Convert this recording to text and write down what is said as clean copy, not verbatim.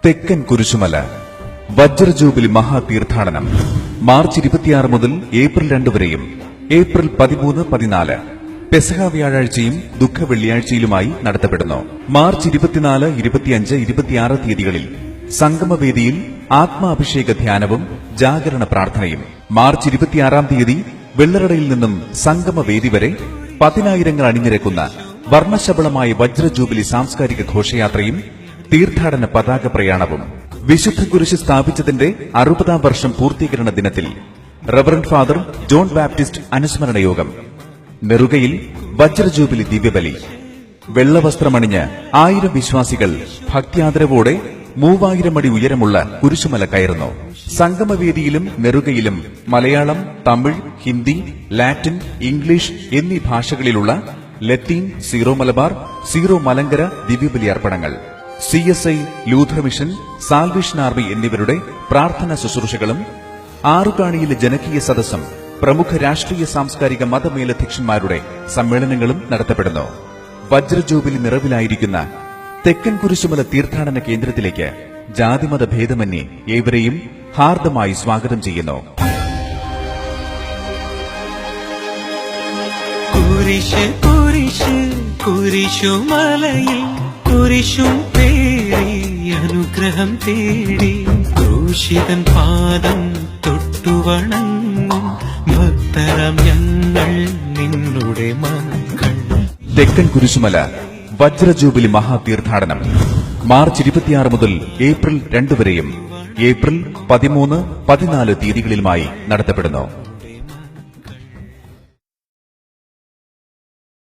തെക്കൻ കുരിശുമല വജ്രജൂബിലി മഹാതീർത്ഥാടനം മാർച്ച് 26 മുതൽ ഏപ്രിൽ 2 വരെയും ഏപ്രിൽ 13, 14 പെസഹ വ്യാഴാഴ്ചയും ദുഃഖ വെള്ളിയാഴ്ചയിലുമായി നടത്തപ്പെടുന്നു. മാർച്ച് 24, 25, 26 തീയതികളിൽ സംഗമവേദിയിൽ ആത്മാഭിഷേക ധ്യാനവും ജാഗരണ പ്രാർത്ഥനയും. മാർച്ച് 26 തീയതി വെള്ളറടയിൽ നിന്നും സംഗമവേദി വരെ 10,000 അണിനിരക്കുന്ന വർണ്ണശബളമായ വജ്രജൂബിലി സാംസ്കാരിക ഘോഷയാത്രയും തീർത്ഥാടന പതാക പ്രയാണവും. വിശുദ്ധ കുരിശ് സ്ഥാപിച്ചതിന്റെ 60-ാം വർഷം പൂർത്തീകരണ ദിനത്തിൽ റവറന്റ് ഫാദർ ജോൺ ബാപ്റ്റിസ്റ്റ് അനുസ്മരണ യോഗം. നെറുകയിൽ വജ്രജൂബിലി ദിവ്യബലി. വെള്ളവസ്ത്രമണിഞ്ഞ് 1000 വിശ്വാസികൾ ഭക്ത്യാദരവോടെ 3000 അടി ഉയരമുള്ള കുരിശുമല കയറുന്നു. സംഗമവേദിയിലും നെറുകയിലും മലയാളം, തമിഴ്, ഹിന്ദി, ലാറ്റിൻ, ഇംഗ്ലീഷ് എന്നീ ഭാഷകളിലുള്ള ലത്തീൻ, സീറോ മലബാർ, സീറോ മലങ്കര ദിവ്യബലി അർപ്പണങ്ങൾ. CSI, Luther Mission, Salvation Army എന്നിവരുടെ പ്രാർത്ഥന ശുശ്രൂഷകളും. ആറുകാണിയിലെ ജനകീയ സദസ്സും പ്രമുഖ രാഷ്ട്രീയ സാംസ്കാരിക മതമേലധ്യക്ഷന്മാരുടെ സമ്മേളനങ്ങളും നടത്തപ്പെടുന്നു. വജ്രജൂബിലി നിറവിലായിരിക്കുന്ന തെക്കൻ കുരിശുമല തീർത്ഥാടന കേന്ദ്രത്തിലേക്ക് ജാതിമത ഭേദമന്യേ ഏവരെയും ഹാർദമായി സ്വാഗതം ചെയ്യുന്നു. കുരിശ് കുരിശ് കുരിശുമലയിൽ കുരിശും പേറി അനുഗ്രഹം തേടി ക്രൂശിതൻ പാദം തൊട്ടുവണങ്ങും ഭക്തരാം ഞങ്ങൾ നിന്നുടെ മക്കൾ. തെക്കൻ കുരിശുമല വജ്രജൂബിലി മഹാതീർത്ഥാടനം മാർച്ച് 26 മുതൽ ഏപ്രിൽ 2 വരെയും ഏപ്രിൽ 13, 14 തീയതികളിലുമായി നടത്തപ്പെടുന്നു.